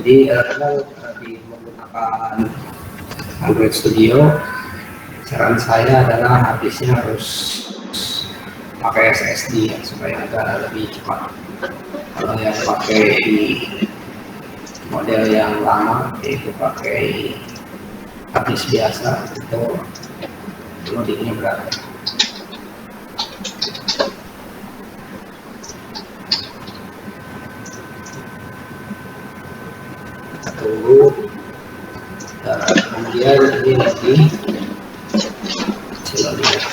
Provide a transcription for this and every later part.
Jadi di menggunakan Android Studio, saran saya adalah harddisknya harus pakai SSD ya, supaya agak lebih cepat. Kalau yang pakai di model yang lama, yaitu pakai harddisk biasa, itu loadingnya berat. Kita tunggu. Kemudian ini lagi loading.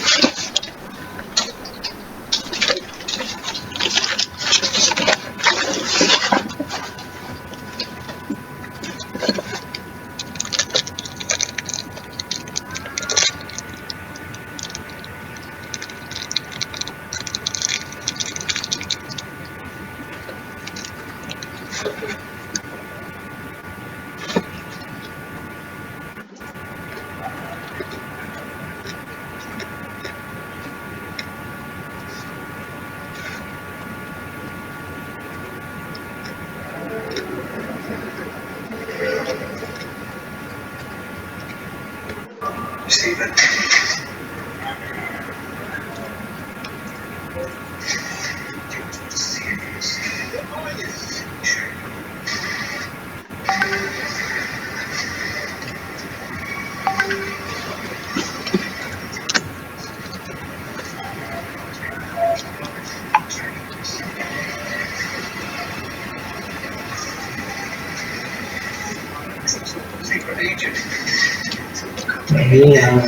Ini yang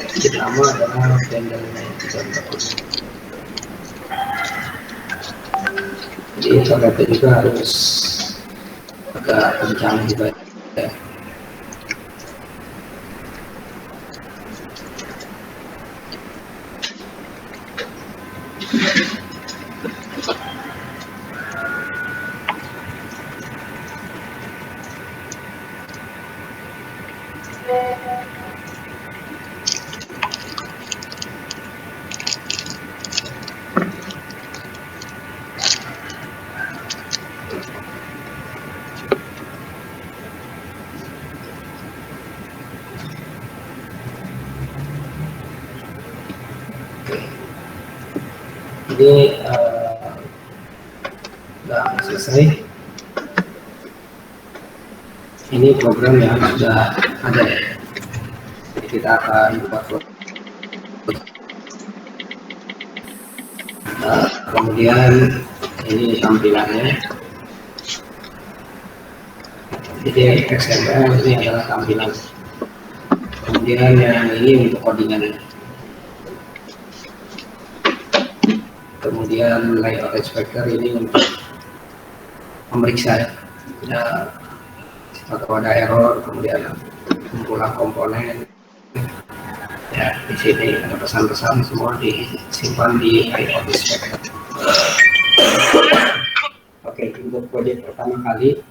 pertama adalah bandelnya yang tidak bagus. Jadi internetnya juga harus agak kencang juga ya. Ini sudah selesai. Ini program yang sudah ada ya. Jadi kita akan buat kemudian ini tampilannya. Jadi XML ini adalah tampilan. Kemudian yang ini untuk codingannya. Kemudian layout inspector ini untuk memeriksa ya, atau ada error, kemudian kumpulan komponen ya. Di sini ada pesan-pesan, semua disimpan di layout inspector. Oke, untuk proyek pertama kali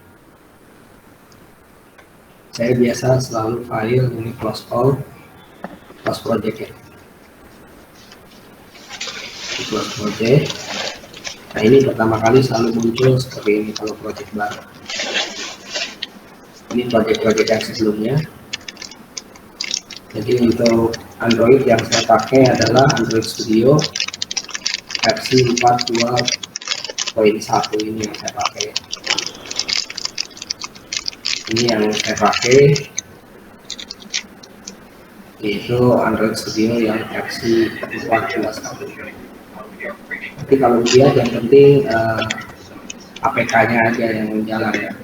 saya biasa selalu file ini close all, close project ya. Close project. Nah, ini pertama kali selalu muncul seperti ini kalau project baru. Ini project-project yang sebelumnya. Jadi untuk Android yang saya pakai adalah Android Studio versi 4.2.1 ini yang saya pakai. Ini yang saya pakai, yaitu Android Studio yang versi 4.2.1. Tapi kalau dia yang penting APK-nya aja yang jalan ya.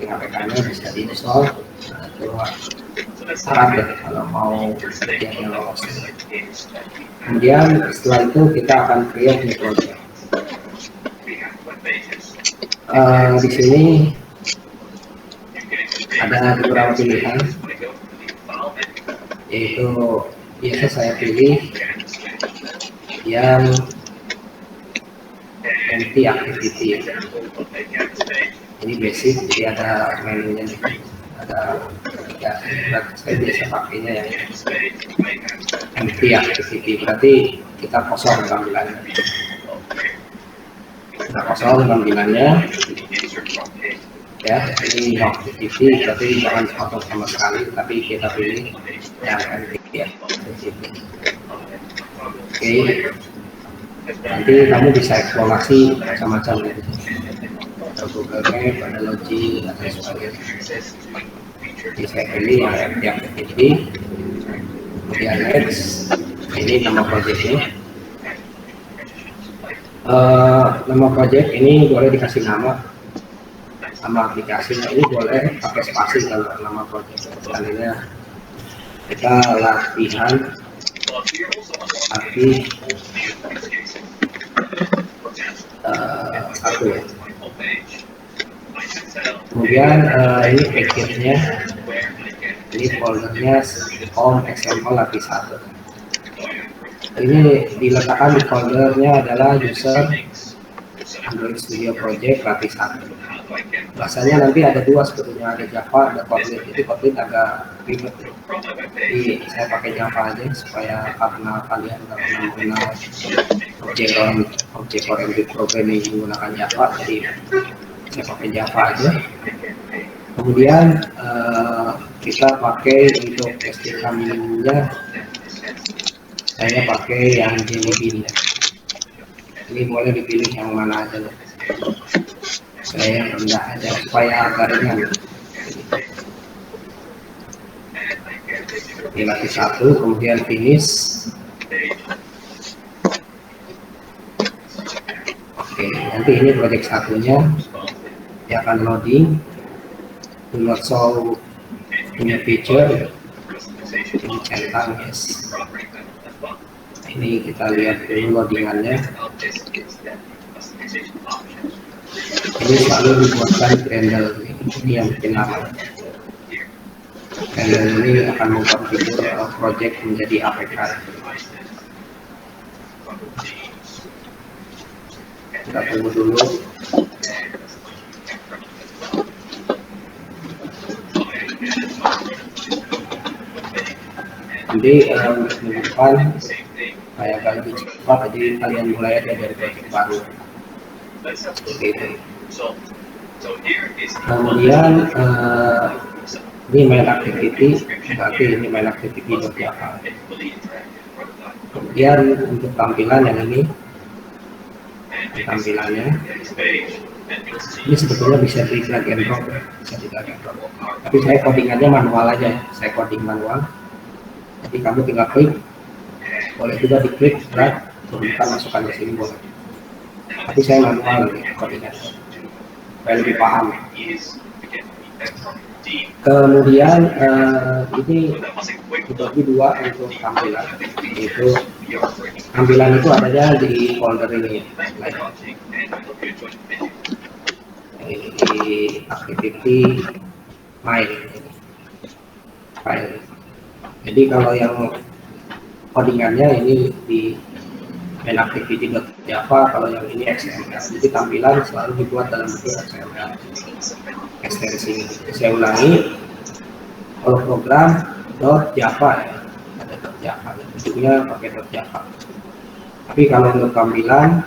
APK-nya bisa diinstal atau syarat ya kalau mau yang lolos. Kemudian setelah itu kita akan create new project. Di sini ada beberapa pilihan, yaitu biasa saya pilih yang empty activity. Ini basic, jadi ada menunya, ada ya, saya biasa pakainya yang empty activity, berarti kita kosong tampilannya. Kita kosong tampilannya. Ya, ini no activity, tapi jangan potong sama sekali, tapi kita pilih yang empty ya. Oke, nanti kamu bisa eksplorasi macam-macam gitu. Ada Google Map, ada Logi, dan lain sebagainya. Jadi saya pilih yang empty activity, kemudian next. Ini nama projectnya. Nama project ini boleh dikasih nama aplikasinya, ini boleh pakai spasi kalau nama project. Misalnya kita latihan satu ya. Kemudian ini package-nya, ini foldernya home example latih 1. Ini diletakkan di foldernya adalah user Android Studio Project latih 1. Bahasanya nanti ada dua sebetulnya, ada Java, ada Kotlin. Itu Kotlin agak ribet. Jadi saya pakai Java aja supaya karena kalian nggak pernah mengenal object-oriented programming menggunakan Java, jadi saya pakai Java aja. Kemudian kita pakai untuk SDK-nya, saya pakai yang Jelly Bean. Ini boleh dipilih yang mana aja loh. Saya yang rendah aja supaya agak ringan. Ini latih 1, kemudian finish. Oke, nanti ini project satunya dia akan loading. Do not show punya feature. Ini centang, yes. Ini kita lihat dulu loadingannya. Ini selalu dibuatkan Gradle, ini yang bikin lama. Gradle ini akan mengkonfigur project menjadi APK. Kita tunggu dulu. Nanti minggu depan kayak agak lebih cepat, jadi kalian mulai aja dari project baru. Gitu. Kemudian ini main activity, berarti ini main activity.java. Kemudian untuk tampilan yang ini, tampilannya ini sebetulnya bisa di drag and drop, bisa di drag and drop. Tapi saya codingannya manual aja, saya coding manual. Jadi kamu tinggal klik, boleh juga diklik, drag, turunkan, masukkan ke sini boleh. Tapi saya manual nih codingannya, supaya lebih paham. Kemudian ini dibagi dua untuk tampilan, yaitu tampilan itu adanya di folder ini, di activity main file. Jadi kalau yang codingannya ini di main activity.java, kalau yang ini XML. Jadi tampilan selalu dibuat dalam bentuk XML ekstensi. Saya ulangi, kalau program .java ya, ada .java, bentuknya pakai .java. Tapi kalau untuk tampilan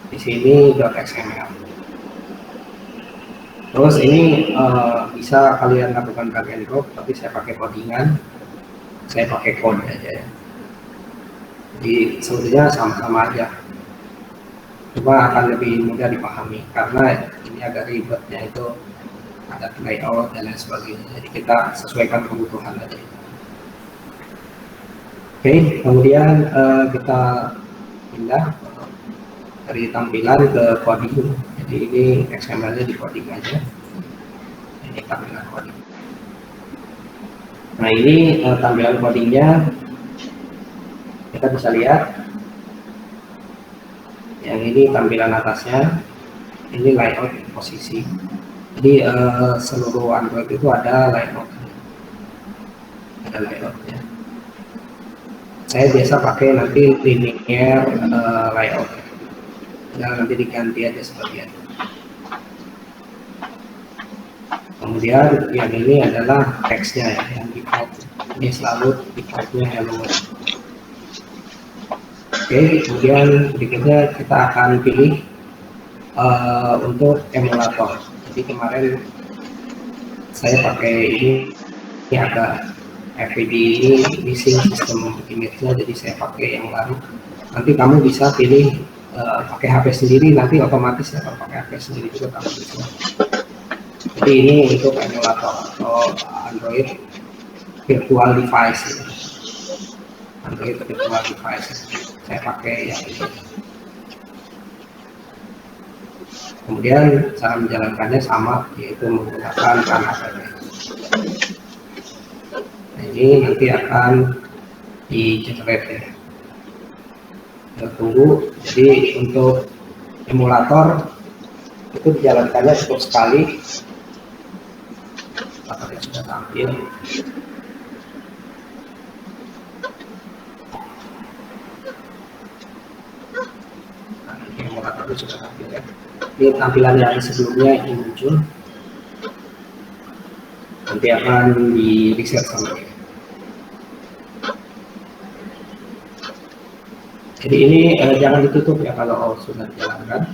di sini .xml. Terus ini bisa kalian lakukan drag and drop, tapi saya pakai codingan, saya pakai code aja ya. Jadi sebetulnya sama-sama aja, cuma akan lebih mudah dipahami karena ini agak ribetnya itu ada layout dan lain sebagainya. Jadi kita sesuaikan kebutuhan aja. Oke, kemudian kita pindah dari tampilan ke coding. Jadi ini XML-nya di coding aja. Ini tampilan coding. Nah ini tampilan codingnya. Kita bisa lihat yang ini tampilan atasnya, ini layout posisi. Jadi seluruh Android itu ada layoutnya. Saya biasa pakai nanti linear layout, nah, nanti diganti aja sebagian. Kemudian yang ini adalah teksnya ya, yang default. Ini selalu defaultnya hello. Oke, kemudian berikutnya kita akan pilih untuk emulator. Jadi kemarin saya pakai ini ada FPD ini missing sistem image-nya, jadi saya pakai yang baru. Nanti kamu bisa pilih pakai HP sendiri, nanti otomatis ya kalau pakai HP sendiri juga kamu bisa. Jadi ini untuk emulator atau Android virtual device ya. Android virtual device saya pakai yang ini. Kemudian cara menjalankannya sama, yaitu menggunakan HP. Nah, ini nanti akan di generate ya. Kita tunggu. Jadi untuk emulator itu dijalankannya cukup sekali. Apakah sudah tampil? Nah, ini emulator itu sudah tampil ya. Ini tampilan yang sebelumnya ini muncul. Nanti akan di reset sama dia. Jadi ini jangan ditutup ya kalau sudah dijalankan.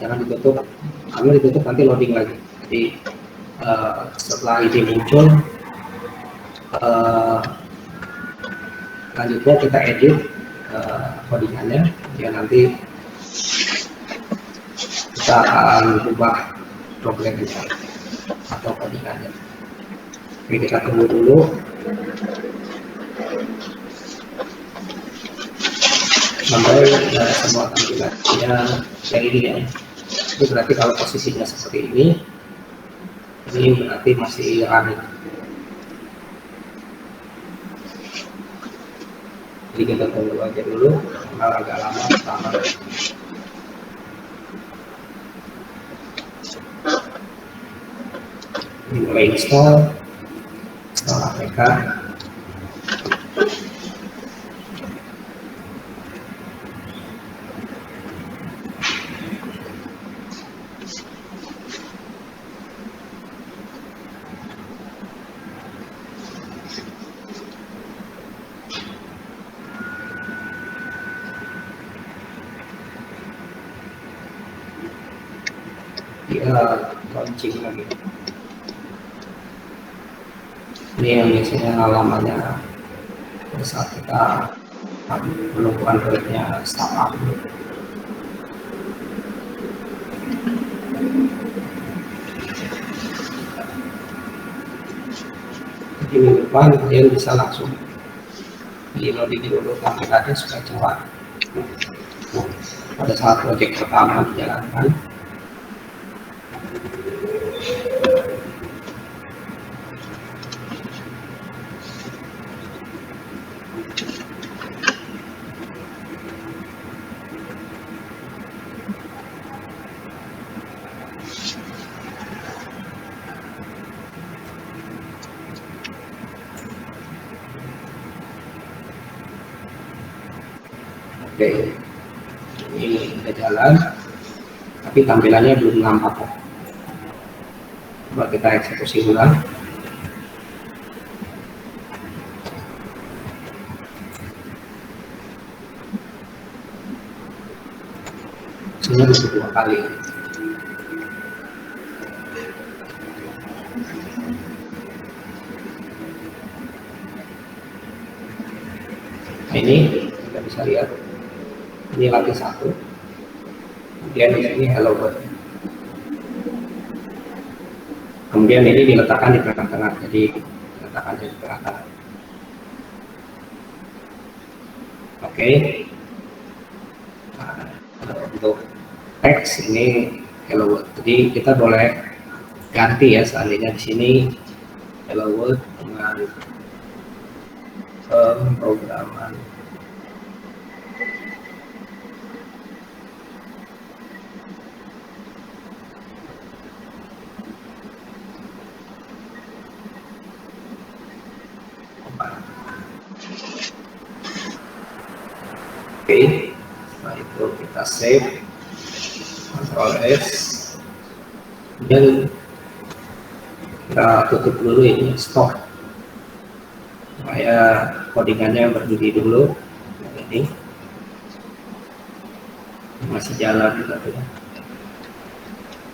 Jangan ditutup, karena ditutup nanti loading lagi. Jadi setelah ini muncul, selanjutnya kita edit codingannya. Ya nanti kita akan ubah programnya atau codingannya. Oke, kita tunggu dulu. Sampai semua tampilannya kayak ini ya. Itu berarti kalau posisinya seperti ini berarti masih running. Jadi kita tunggu aja dulu, karena agak lama pertama. Ini mulai install APK. Dia launching lagi. Ini yang biasanya lamanya pada saat kita menunggu Android-nya startup. Jadi minggu depan kalian bisa langsung di loading dulu tampilannya supaya cepat. Pada saat project pertama dijalankan. Oke, ini udah jalan, tapi tampilannya belum nampak. Coba kita eksekusi ulang. Ini butuh 2 kali. Nah, ini kita bisa lihat. Ini lagi 1, kemudian di sini hello world, kemudian ini diletakkan di tengah-tengah, jadi diletakkan di tengah-tengah. Oke. Nah, untuk teks ini hello world, jadi kita boleh ganti ya, seandainya di sini hello world dengan pemrograman. Oke, setelah itu kita save, Ctrl S, dan kita tutup dulu ini, stop, supaya codingannya berdiri dulu. Ini masih jalan juga tuh.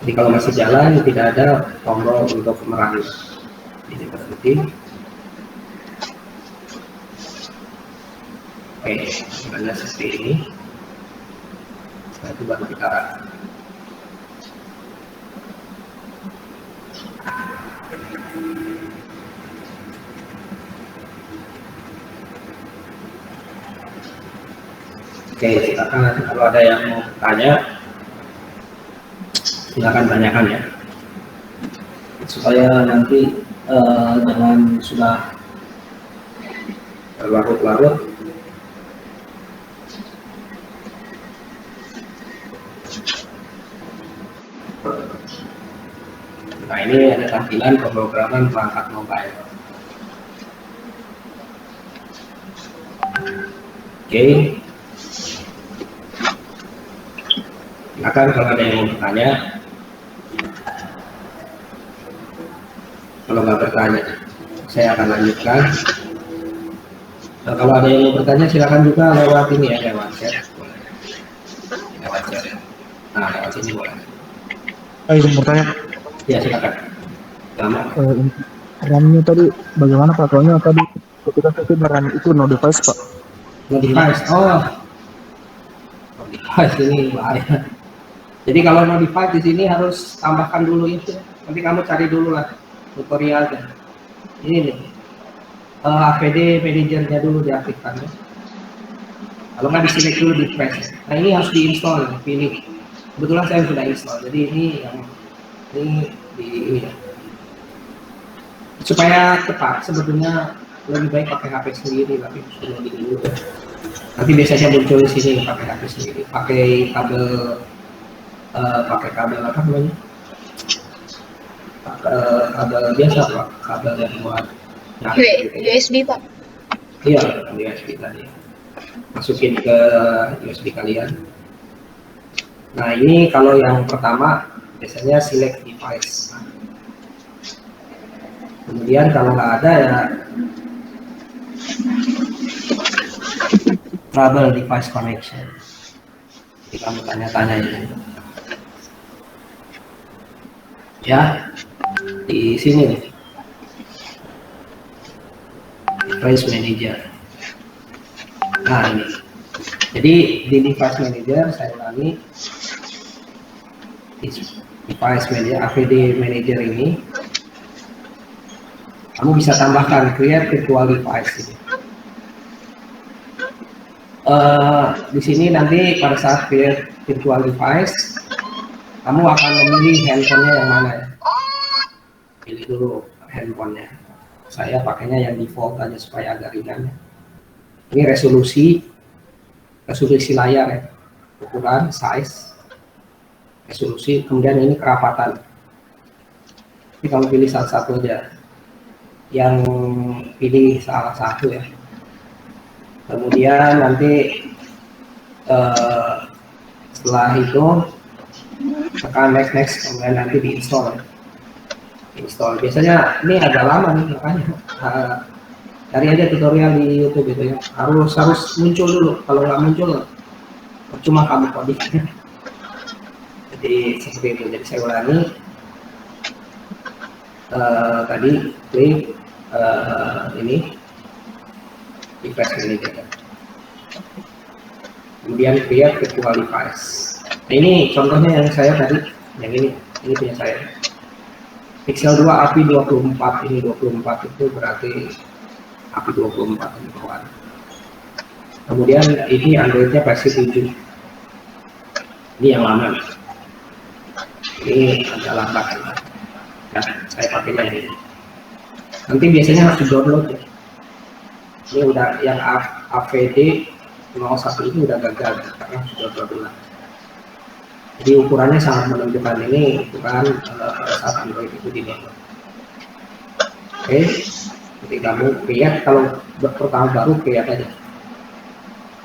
Jadi kalau masih jalan tidak ada tombol untuk meraih. Ini berhenti. Oke, sebenarnya seperti ini. Setelah itu baru kita oke, silakan kalau ada yang mau bertanya, silakan tanyakan ya. Supaya nanti jangan sudah berlarut-larut. Nah, ini ada tampilan pemrograman perangkat mobile. Oke. Silakan kalau ada yang mau bertanya. Kalau nggak bertanya, saya akan lanjutkan. Nah, kalau ada yang mau bertanya, silakan juga lewat ini ya, lewat chat. Lewat chat. Nah, lewat sini boleh. Izin bertanya. Ya, silakan. RAM-nya tadi bagaimana Pak? Soalnya tadi ketika saya RAM itu no device Pak. No device. Oh, no device ini bahaya. Jadi kalau no device di sini harus tambahkan dulu itu. Nanti kamu cari dulu lah tutorialnya. Ini nih. APD manajernya dulu diaktifkan ya. Kalau nggak di-select dulu di press. Nah, ini harus diinstal, pilih. Kebetulan saya sudah install. Jadi ini yang ini di ini ya. Supaya cepat sebetulnya lebih baik pakai HP sendiri, tapi sudah dulu. Nanti biasanya muncul di sini pakai HP sendiri, pakai kabel apa namanya? Kabel biasa Pak, kabel yang buat USB Pak. Iya, USB tadi. Masukin ke USB kalian. Nah, ini kalau yang pertama biasanya select device. Kemudian kalau nggak ada ya trouble device connection. Jadi kamu tanya-tanya ini. Ya, di sini nih. Device manager. Nah, ini. Jadi di device manager saya ulangi. Device manager, APD manager ini kamu bisa tambahkan create virtual device ini. Di sini nanti pada saat create virtual device kamu akan memilih handphonenya yang mana ya. Pilih dulu handphonenya. Saya pakainya yang default aja supaya agak ringan ya. Ini resolusi layar ya, ukuran, size, resolusi, kemudian ini kerapatan. Ini kamu pilih satu-satu aja, yang pilih salah satu ya. Kemudian nanti setelah itu tekan next, kemudian nanti diinstal. Install biasanya ini agak lama nih, makanya cari aja tutorial di YouTube gitu ya. Harus muncul dulu. Kalau nggak muncul percuma kamu coding. Jadi seperti itu. Jadi saya ulangi tadi klik ini device manager, kemudian create virtual device. Nah, ini contohnya yang saya tadi, yang ini punya saya. Pixel 2 API 24, ini 24 itu berarti API 24 ini kawan. Kemudian ini Androidnya versi 7. Ini yang lama. Ini agak lambat ya, saya pakainya ini. Nanti biasanya harus di-download ya. Ini udah yang AVD 01 ini udah gagal karena sudah download. Jadi ukurannya sangat menentukan, ini ukuran pada saat Android itu di download. Oke, jadi kamu create, kalau pertama baru create aja.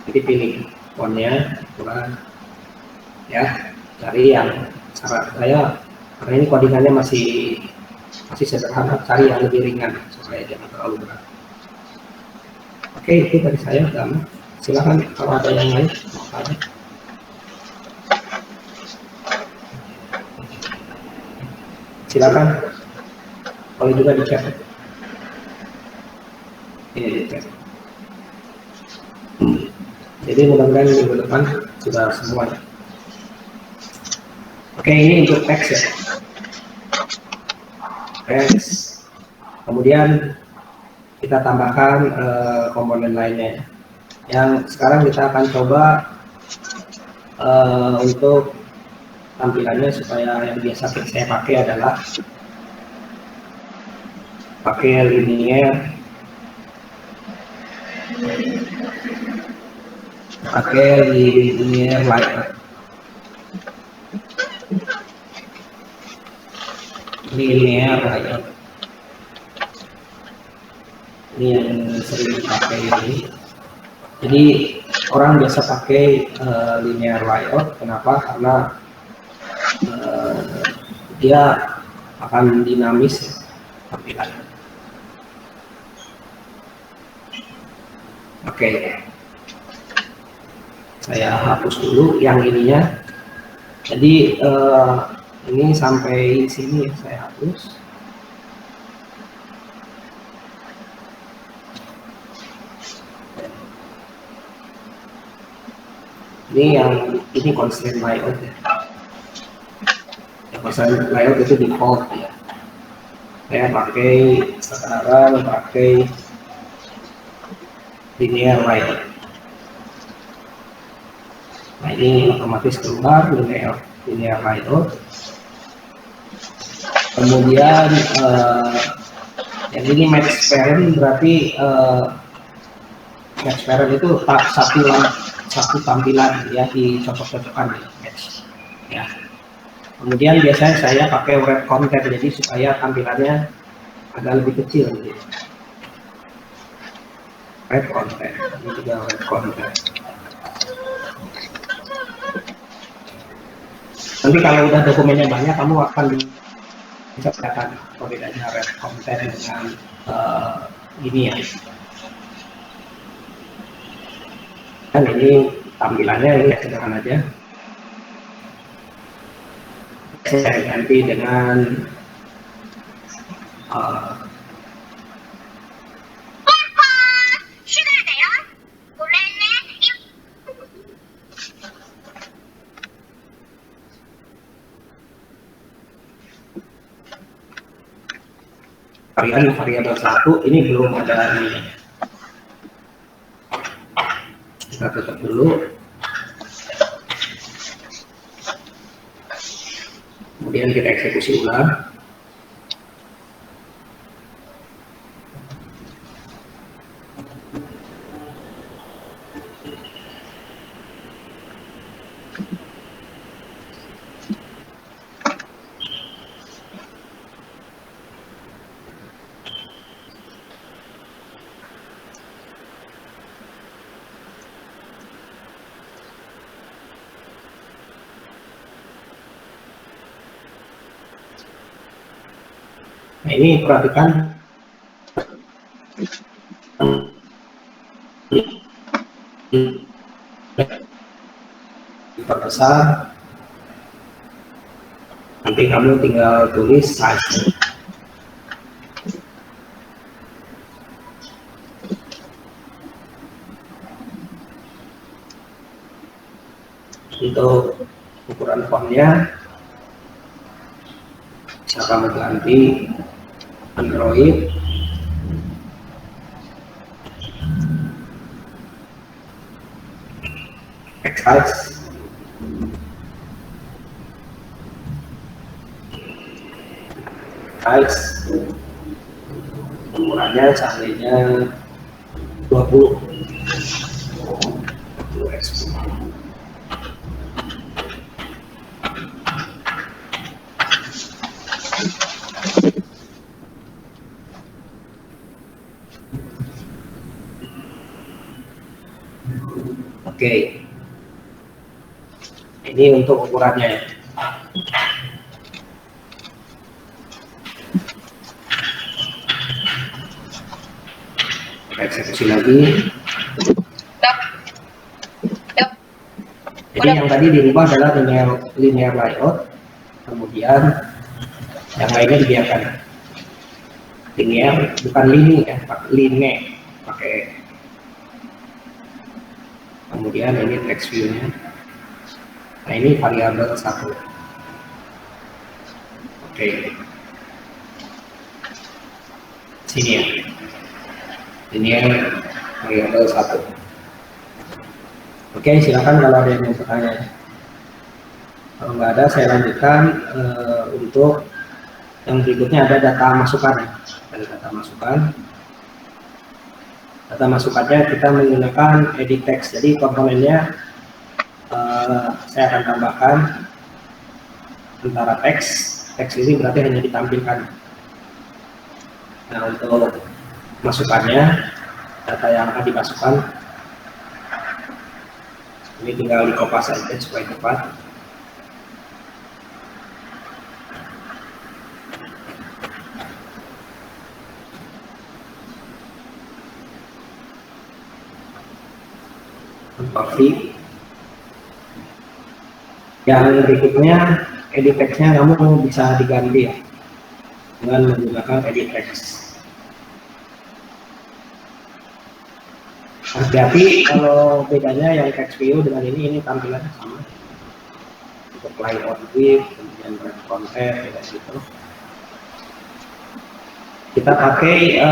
Jadi pilih fontnya, ukuran, ya, cari yang cara saya, karena ini codingannya masih sederhana, cari yang lebih ringan supaya jangan terlalu berat. Oke, itu dari saya. Silakan kalau ada yang lain mau tanya. Silakan, boleh juga di chat. Ini di chat. Jadi mudah-mudahan minggu depan sudah semua. Oke, ini untuk teks ya. Teks. Kemudian kita tambahkan komponen lainnya. Yang sekarang kita akan coba untuk tampilannya supaya yang biasa saya pakai adalah pakai linear layout. Linear layout ini yang sering dipakai ini. Jadi orang biasa pakai linear layout. Kenapa? Karena dia akan dinamis tampilan. Oke, saya hapus dulu yang ininya. Jadi ini sampai sini ya, saya hapus. Ini constraint layout ya. Constraint layout itu default ya. Saya sekarang pakai linear layout. Nah, ini otomatis keluar linear layout. Kemudian yang ini match parent, berarti match parent itu satu tampilan ya, dicocok-cocokkan match ya. Kemudian biasanya saya pakai wrap content, jadi supaya tampilannya agak lebih kecil gitu. Wrap content, ini juga wrap content. Nanti kalau udah dokumennya banyak, kamu akan bisa kelihatan perbedaannya wrap content dengan ini ya. Dan ini tampilannya ini sederhana aja. Saya ganti dengan variabel 1, ini belum ada ini. Kita tutup dulu. Kemudian kita eksekusi ulang. Nah, ini perhatikan perbesar, nanti kamu tinggal tulis size. Untuk ukuran fontnya kamu ganti Android, size, ukurannya seandainya 20 Oke, ini untuk ukurannya. Kita eksekusi lagi. Jadi yang tadi dirubah adalah linear layout. Kemudian yang lainnya dibiarkan linear, bukan linear ya, linear pakai. Kemudian ini text view-nya. Nah ini variabel 1. Oke. Sini ya. Linear variabel 1. Oke, silakan kalau ada yang mau bertanya. Kalau nggak ada, saya lanjutkan untuk yang berikutnya ada data masukan. Ada data masukan. Data masukannya kita menggunakan edit text. Jadi komponennya saya akan tambahkan antara teks ini berarti hanya ditampilkan. Nah untuk masukannya, data yang akan dimasukkan ini tinggal dikopas saja supaya tepat. Copy. Yang berikutnya edit text-nya kamu bisa diganti ya dengan menggunakan edit text. Hati-hati kalau bedanya yang text view dengan ini tampilannya sama. Untuk layout width, kemudian content, gitu. Kita pakai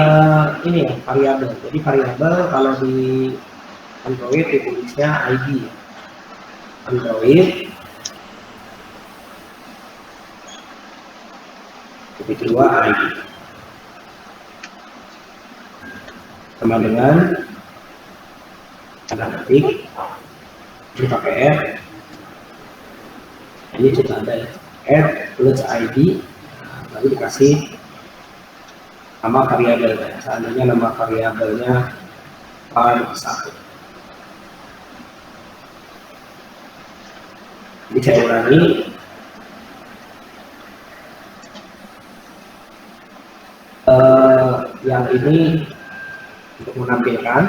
ini ya variabel. Jadi variabel kalau di Android ditulisnya ID. Android titik 2 ID sama dengan tanda ketik ini pakai add, ini sudah ada ya, add plus ID, lalu dikasih nama variabelnya. Seandainya nama variabelnya var1. Jadi saya ulangi. Yang ini untuk menampilkan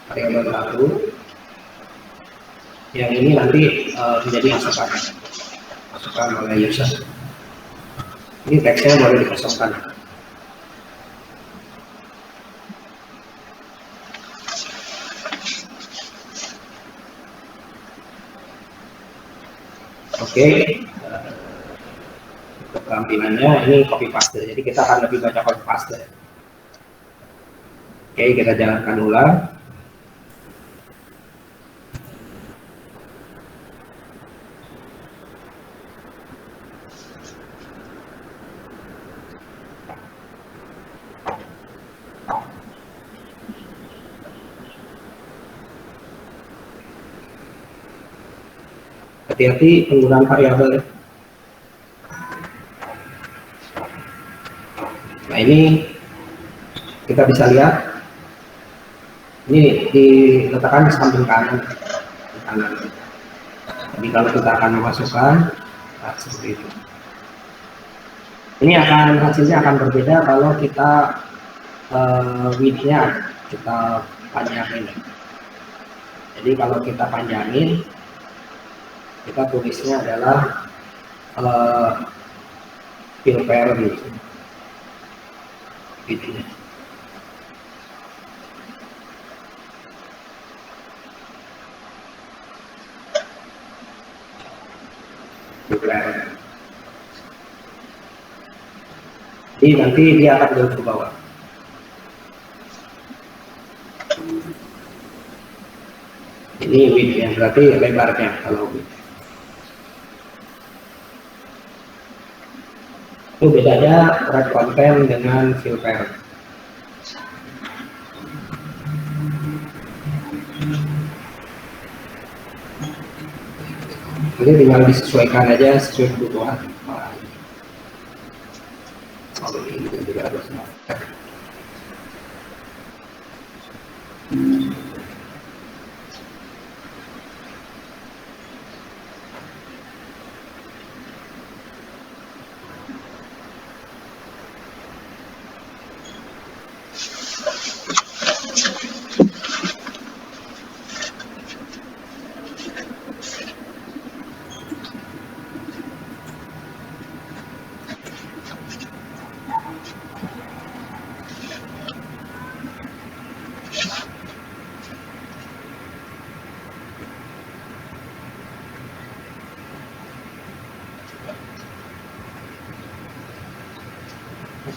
variabel baru, yang ini nanti menjadi masukan oleh user. Ini teksnya boleh dikosongkan. Oke. Tampilannya ini copy paste, jadi kita akan lebih baca copy paste. Oke, kita jalankan ulang. Hati-hati penggunaan variabel. Nah ini kita bisa lihat ini diletakkan di samping kanan. Jadi kalau kita akan memasukkan seperti itu. Ini hasilnya akan berbeda kalau kita width-nya kita panjangin. Jadi kalau kita panjangin, kita tulisnya adalah filter gitu. Width-nya. Jadi nanti dia akan jauh ke bawah. Ini width yang berarti lebarnya kalau width. Itu bedanya write content dengan filter. Jadi tinggal disesuaikan aja sesuai kebutuhan. Kalau ini juga harus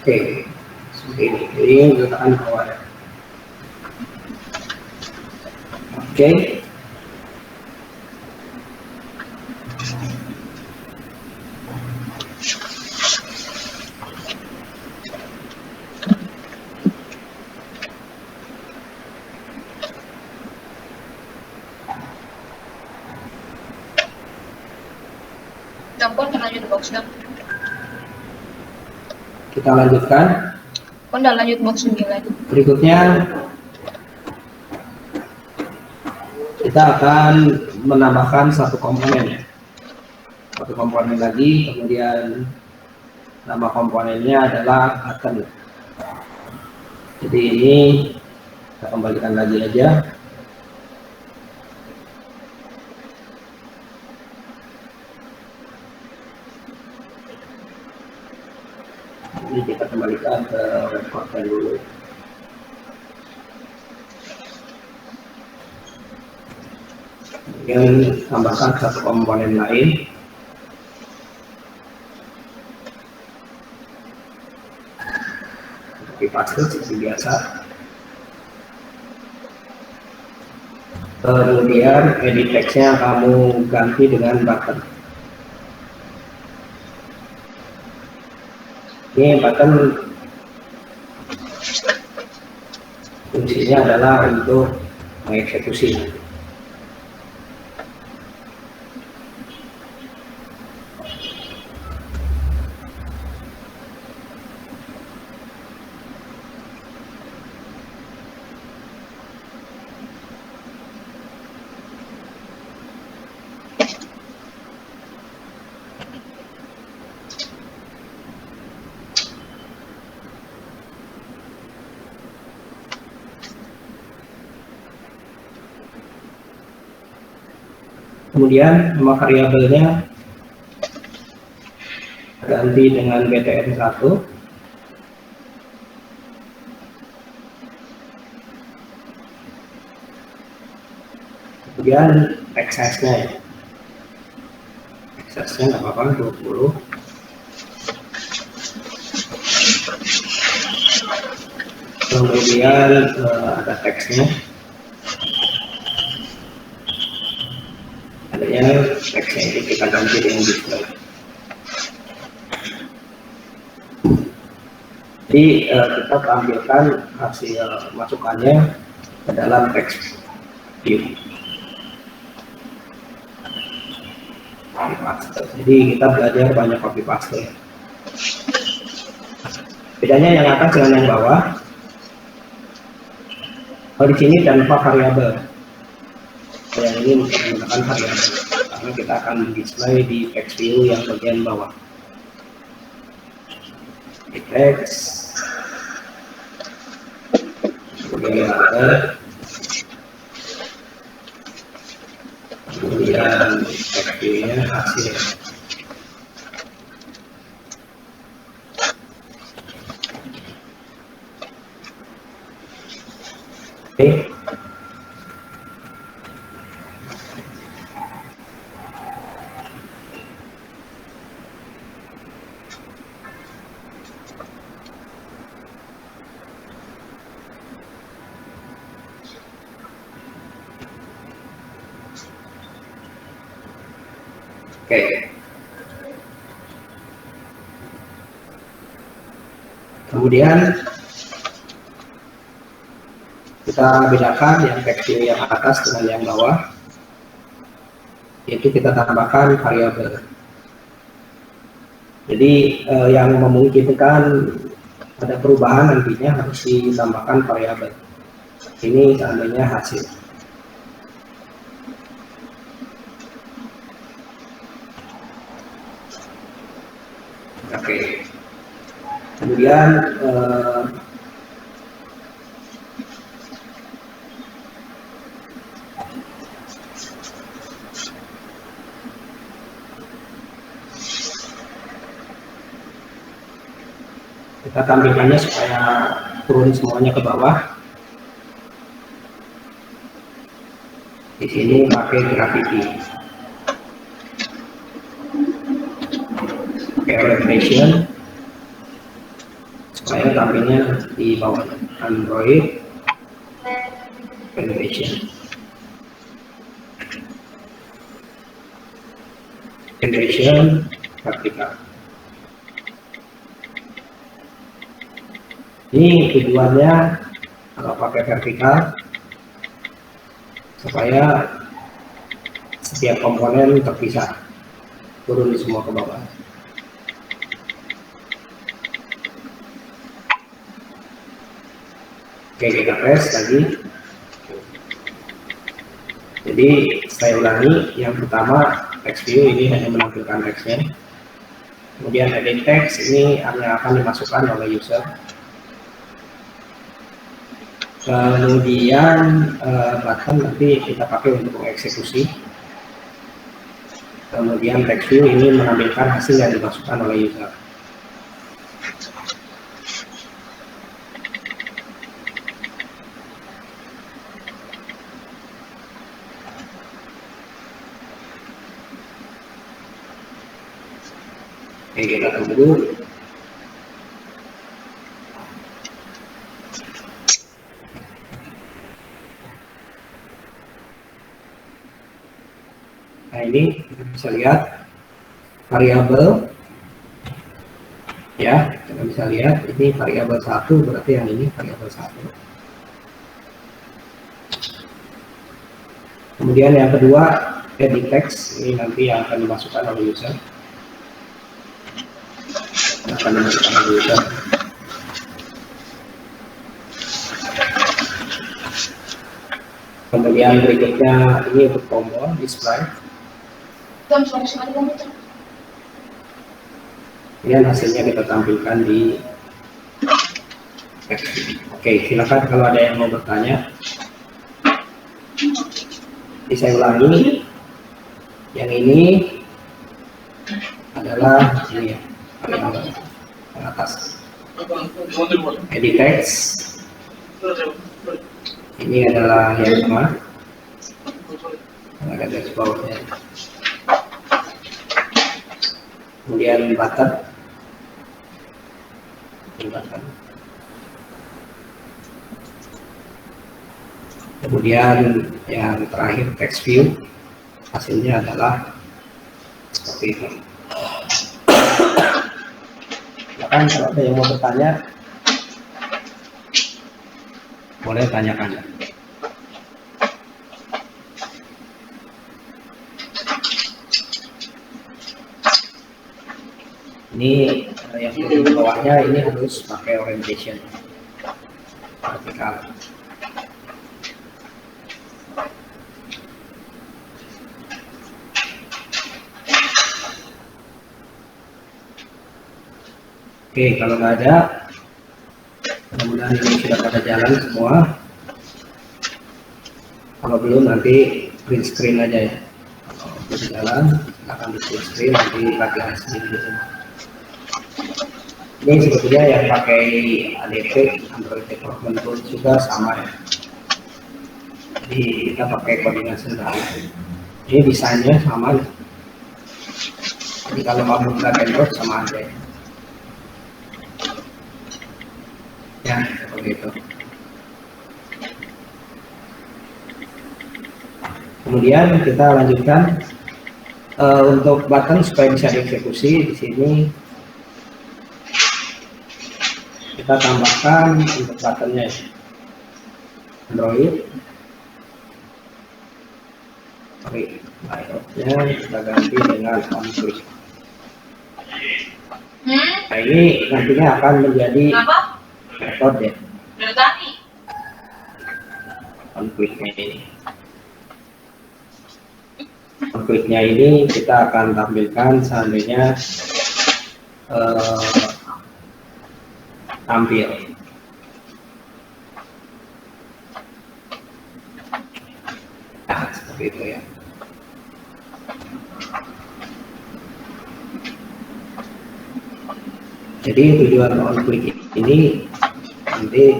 Oke, seperti ini. Jadi letakkan di bawah ya. Oke. Pon lanjut box dong. Kita lanjutkan. Pon udah lanjut box 9. Berikutnya kita akan menambahkan satu komponen ya. Satu komponen lagi, kemudian nama komponennya adalah button. Jadi ini kita kembalikan lagi aja. Ini kita kembalikan ke recorder dulu. Kemudian tambahkan satu komponen lain. Copy paste seperti biasa. Kemudian edit text-nya kamu ganti dengan button. Ini button fungsinya adalah untuk mengeksekusi. Kemudian nama variabelnya ganti dengan btn1. Kemudian access-nya ya. Access-nya nggak apa-apa, 20. Kemudian ada teksnya. Adanya teksnya ini kita ganti dengan display. Jadi kita tampilkan hasil masukannya ke dalam teks view. Jadi kita belajar banyak copy paste. Bedanya yang atas dengan yang bawah. Kalau di sini tanpa variabel. Yang ini menggunakan variabel karena kita akan display di text view yang bagian bawah. Di text, kemudian ada, kemudian text view-nya hasil. Oke. Oke. Kemudian kita bedakan yang text view yang atas dengan yang bawah, yaitu kita tambahkan variabel. Jadi yang memungkinkan ada perubahan nantinya harus ditambahkan variabel. Ini seandainya hasil. Oke. Kemudian kita tampilkannya supaya turun semuanya ke bawah. Di sini pakai graffiti, pakai orientation, tampilnya di bawah Android Generation. Vertikal. Ini tujuannya kalau pakai vertikal supaya setiap komponen terpisah, turun di semua ke bawah. Oke, kita press lagi. Jadi saya ulangi, yang pertama text view ini hanya menampilkan teksnya. Kemudian edit text ini hanya akan dimasukkan oleh user. Kemudian button nanti kita pakai untuk mengeksekusi. Kemudian text view ini menampilkan hasil yang dimasukkan oleh user. Oke, kita tunggu. Nah, ini kita bisa lihat variabel, ya, kita bisa lihat ini variabel 1, berarti yang ini variabel 1. Kemudian yang kedua, edit text, ini nanti yang akan dimasukkan oleh user. Kemudian berikutnya ini untuk tombol display. Kemudian hasilnya kita tampilkan di text. Oke, silakan kalau ada yang mau bertanya. Jadi saya ulangi, yang ini adalah ini ya, yang atas edit text, ini adalah yang tengah, ada garis bawahnya, kemudian button, kemudian yang terakhir text view, hasilnya adalah seperti itu. Silakan kalau ada yang mau bertanya, boleh tanyakan. Ini yang di bawahnya ini harus pakai orientation vertikal. Oke, kalau nggak ada, mudah-mudahan ini sudah pada jalan semua. Kalau belum nanti print screen aja ya. Kalau belum jalan, akan di print screen nanti latihan sendiri semua. Ini sebetulnya yang pakai ADP Android Development Tools juga sama ya. Jadi kita pakai koordinasi dari ini desainnya sama. Jadi kalau kamu nggak Android sama aja. Ya, seperti itu. Kemudian kita lanjutkan untuk button supaya bisa dieksekusi. Di sini kita tambahkan untuk buttonnya Android. Layoutnya kita ganti dengan on click. Nah, ini nantinya akan menjadi metode konfliknya ini. Konfliknya ini kita akan tampilkan seandainya tampil. Nah, seperti itu ya. Jadi tujuan on-click ini nanti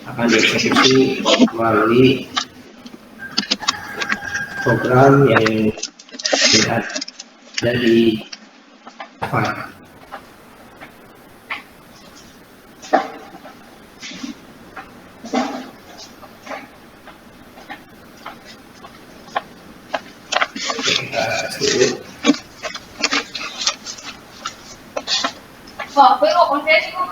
akan dieksekusi melalui program yang ada di file. Kita dulu. Wah, aku kok konversi kok.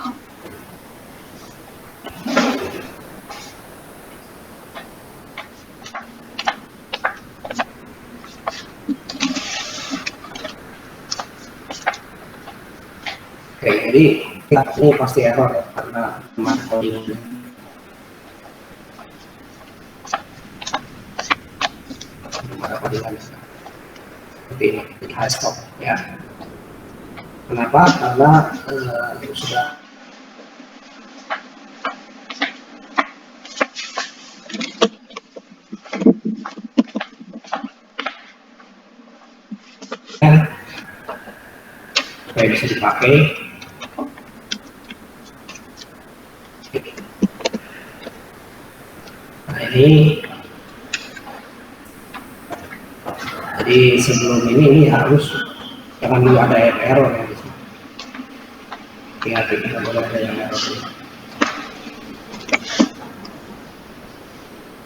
Oke, jadi ini pasti error ya, karena cuma coding. Ada codingan seperti ini, di high stop ya. Kenapa? Karena sudah supaya bisa dipakai. Nah ini, jadi sebelum ini harus jangan dulu ada error ya di sini. Hati-hati, tidak boleh ada yang error.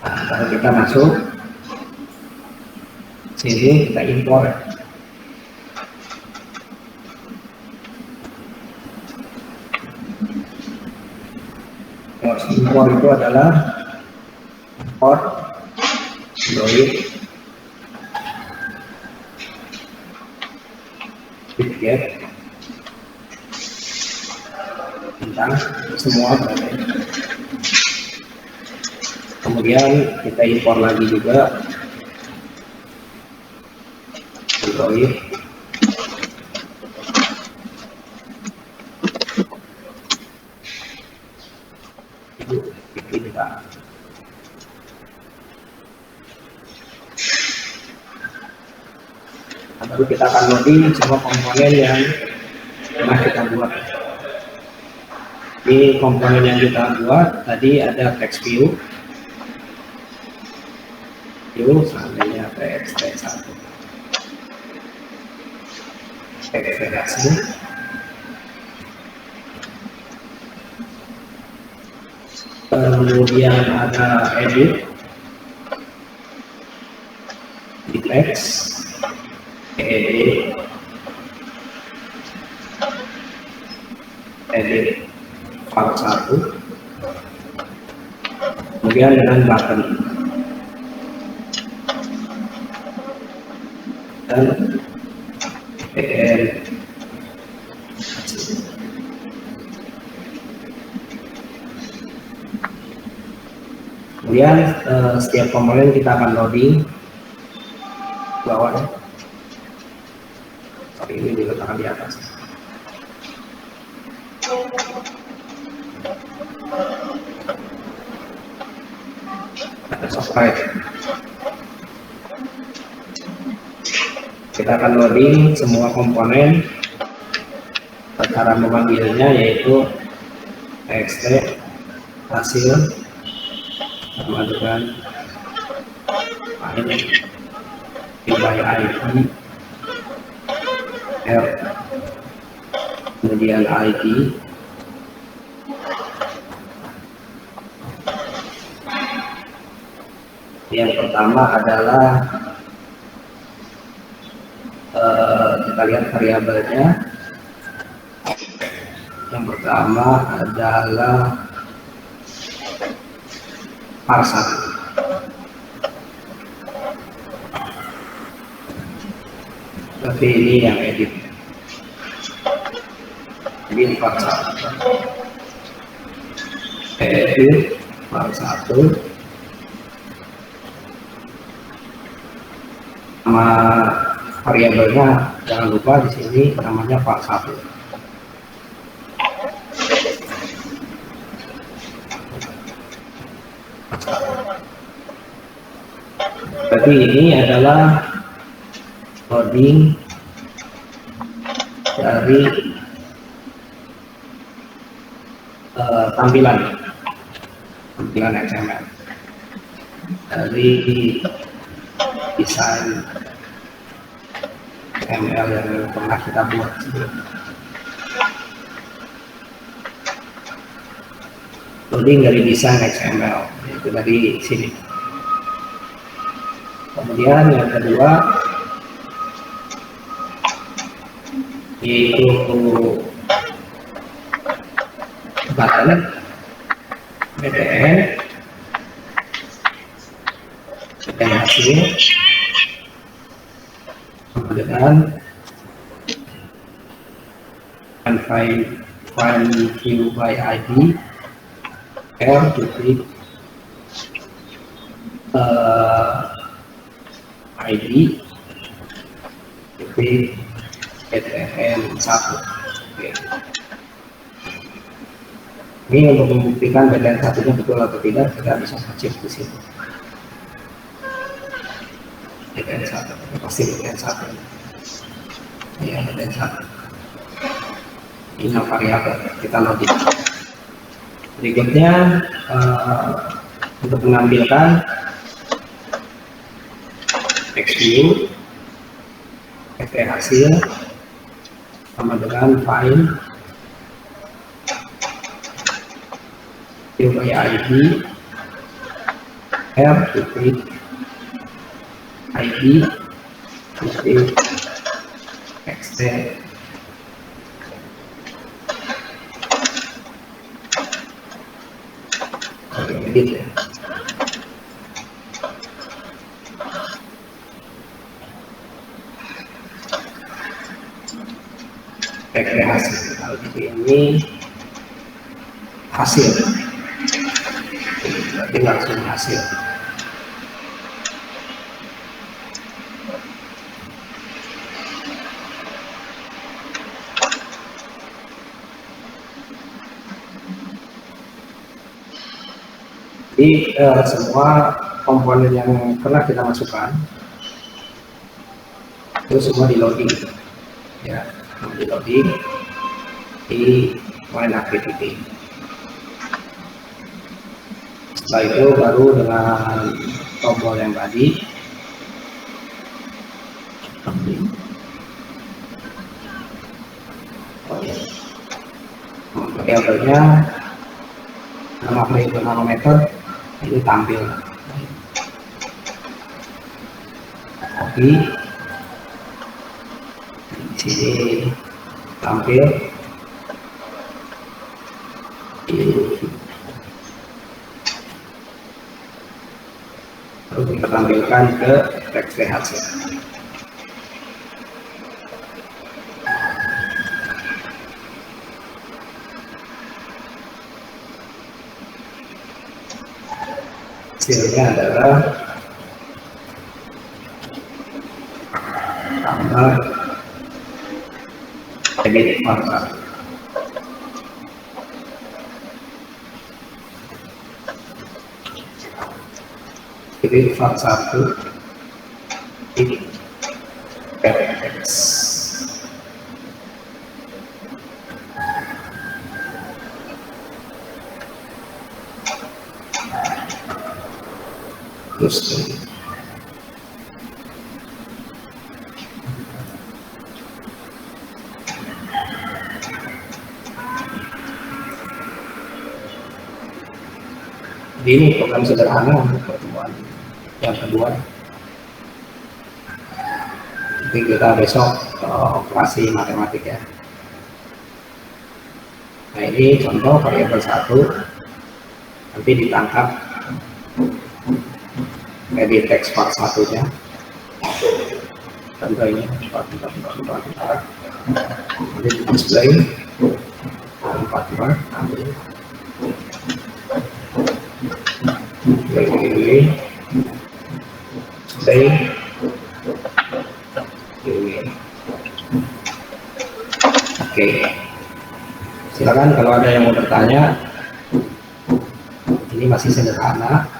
Nah, kalau kita masuk sini, kita impor. Impor itu adalah import Android widget tentang semua bagian. Kemudian kita impor lagi juga Android kita. Lalu kita akan loading semua komponen yang pernah kita buat. Ini komponen yang kita buat tadi ada text view, seandainya txt1, txt, kemudian ada edit, di text, edit file 1, kemudian dengan button dan kemudian setiap komponen kita akan loading bawahnya. Ini diletakkan di atas. Ada subscribe. Kita akan loading semua komponen. Cara memanggilnya yaitu txt hasil sama dengan by id r, kemudian id, yang pertama adalah kita lihat variabelnya. Yang pertama adalah parser. Tapi ini yang edit. Ini parser. Edit parser 1. Nama variabelnya jangan lupa di sini namanya parser 1. Berarti ini adalah loading dari tampilan XML dari desain XML yang pernah kita buat sebelumnya. Loading dari desain XML itu dari sini. Kemudian yang kedua itu button BTN dan hasil sama dengan find view by ID R titik ID titik BTN 1. Oke. Ini untuk membuktikan BTN 1-nya betul atau tidak, kita bisa cek di sini. BTN 1, pasti BTN 1. Ya, BTN 1. Ini variabel, kita login. Berikutnya untuk mengambilkan text view, hasil sama dengan find view by ID R titik ID titik text. Oke, begitu ya. Hasil kalau ini hasil, berarti langsung hasil. Jadi semua komponen yang pernah kita masukkan itu semua di loading, ya, di loading di main activity. Setelah itu baru dengan tombol yang tadi variabelnya nama variabel nanometer ini tampil. Oke, di sini tampil. Lalu kita tampilkan ke teks hasil. Hasilnya adalah tambah edit fakta. Jadi file 1 ini PTX. Terus ini program sederhana untuk pertemuan yang kedua. Nanti kita besok operasi matematik ya. Nah ini contoh variabel 1 nanti ditangkap edit text part 1-nya. Contoh ini nanti di display 4 ambil ini stay ini. Oke, silakan kalau ada yang mau bertanya. Ini masih sederhana,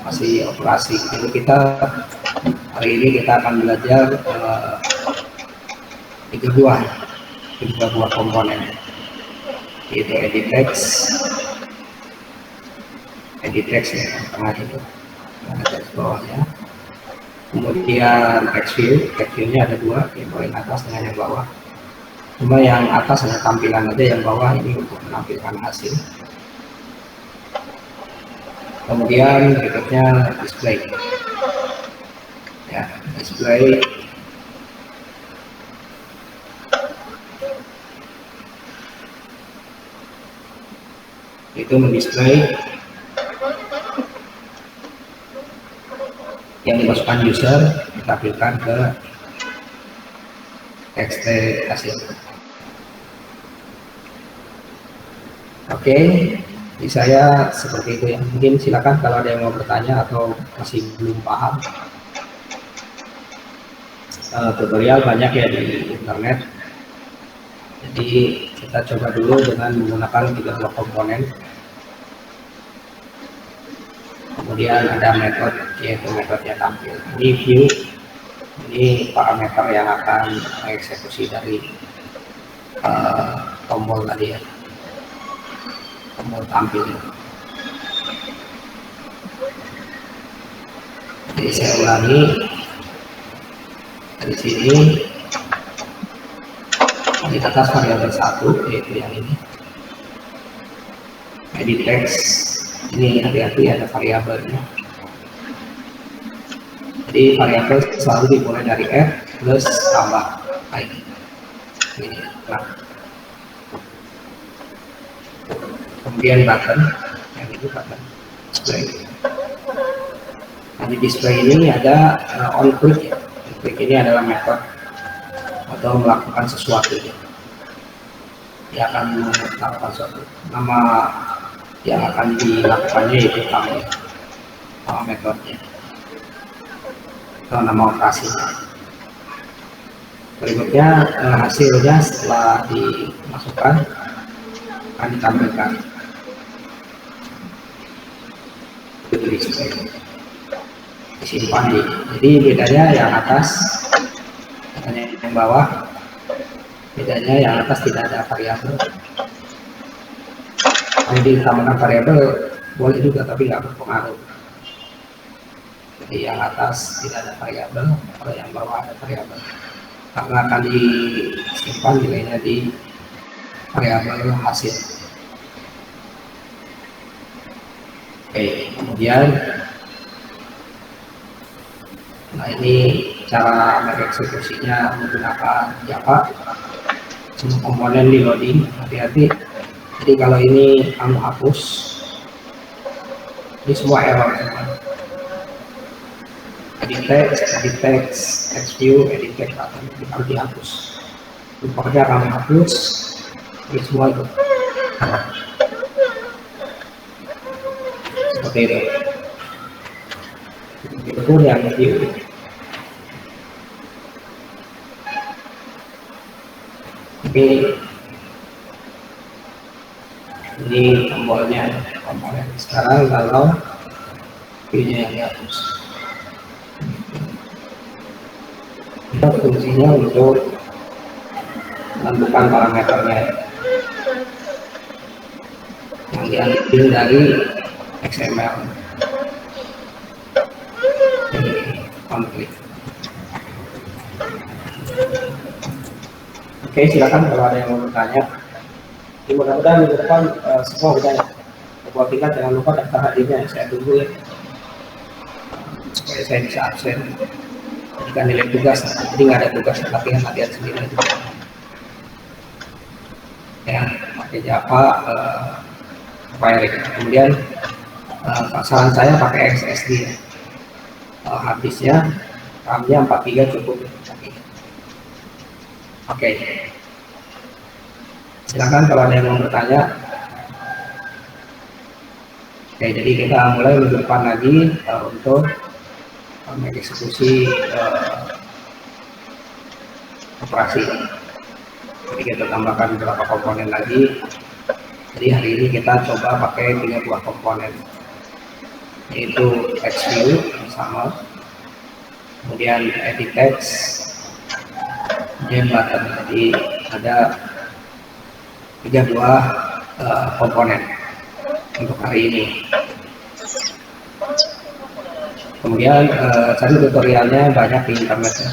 masih operasi. Jadi kita hari ini kita akan belajar tiga buah komponen, yaitu edit text ya, tengah itu ada text bawahnya, kemudian text view-nya ada dua, yang paling atas dengan yang bawah. Cuma yang atas hanya tampilan aja, yang bawah ini untuk menampilkan hasil. Kemudian berikutnya display ya, display itu mendisplay yang dimasukkan user ditampilkan ke txt hasil. Oke, di saya seperti itu ya. Mungkin silakan kalau ada yang mau bertanya atau masih belum paham. Tutorial banyak ya di internet. Jadi kita coba dulu dengan menggunakan 3 blok komponen. Kemudian ada metode, yaitu metodenya tampil. Ini view, ini parameter yang akan mengeksekusi dari tombol tadi ya, tombol tampil. Jadi saya ulangi dari sini. Di atas variabel 1 yaitu yang ini, edit text. Ini hati-hati ada variabelnya. Jadi variabel selalu dimulai dari f plus tambah i. Ini. Nah. Kemudian button, yang itu button display. Nah, di display ini ada on click ya. On click ini adalah metode atau melakukan sesuatu ya. Dia akan melakukan sesuatu. Nama yang akan dilakukannya yaitu kami, nama metodenya atau nama operasinya. Berikutnya hasilnya setelah dimasukkan akan ditampilkan itu display, disimpan di. Jadi bedanya yang atas, yang bawah, bedanya yang atas tidak ada variabel. Kalau ditambahkan variabel boleh juga, tapi nggak berpengaruh. Jadi yang atas tidak ada variabel, kalau yang bawah ada variabel, karena akan disimpan nilainya di variabel hasil. Oke, kemudian, nah ini cara mengeksekusinya menggunakan Java. Semua komponen di loading, hati-hati. Jadi kalau ini kamu hapus, ini semua error semua. Edit text, text view, edit text harus dihapus. Rupanya kamu hapus, ini semua itu. Seperti itu. Itu yang view. Ini tombolnya, komponen. Sekarang kalau view-nya yang dihapus, kita fungsinya untuk menentukan parameternya yang diambil dari XML. Konflik. Oke, silakan kalau ada yang mau bertanya. Mudah-mudahan minggu depan semua udah ya. Buat tingkat jangan lupa daftar hadirnya, saya tunggu ya. Supaya saya bisa absen. Jika nilai tugas, jadi nggak ada tugas latihan sendiri. Ya, pakai Java, Firefox. Kemudian saran saya pakai SSD. Habisnya RAM-nya 43 cukup. Oke. Silakan kalau ada yang mau bertanya. Oke, jadi kita mulai minggu depan lagi untuk mengeksekusi operasi. Jadi kita tambahkan beberapa komponen lagi. Jadi hari ini kita coba pakai 3 buah komponen, yaitu text view sama, kemudian edit text, kemudian button. Jadi ada 3 buah komponen untuk hari ini. Kemudian cari tutorialnya banyak di internet ya.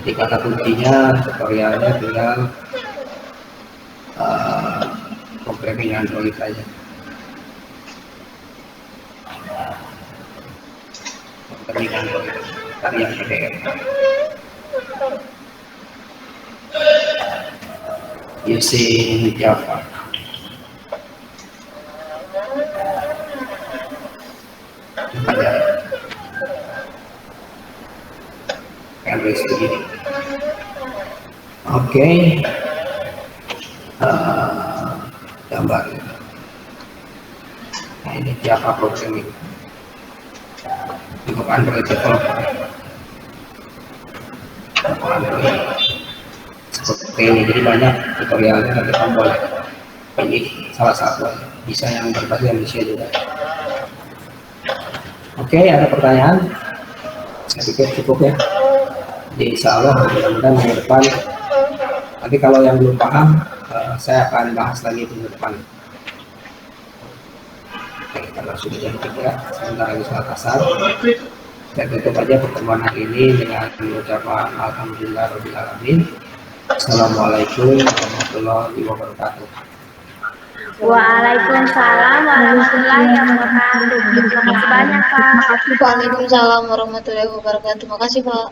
Jadi kata kuncinya tutorialnya tinggal programming Android saja. Programming Android, cari yang PDF. Using Java. Android Studio. Oke. Gambar. Nah, ini Java programming untuk Android developer. Untuk Android seperti ini, jadi banyak tutorialnya, nanti kamu boleh pilih salah satu, bisa yang berbahasa Indonesia juga. Oke, ada pertanyaan? Saya pikir cukup ya. Jadi insya Allah mudah-mudahan minggu depan, nanti kalau yang belum paham saya akan bahas lagi minggu depan. Oke, karena sudah jam 3, sebentar lagi sholat asar. Saya tutup aja pertemuan hari ini dengan mengucapkan alhamdulillahirabbil alamin. Assalamualaikum warahmatullahi wabarakatuh. Waalaikumsalam warahmatullahi wabarakatuh. Terima kasih banyak, Pak. Waalaikumsalam warahmatullahi wabarakatuh. Terima kasih, Pak.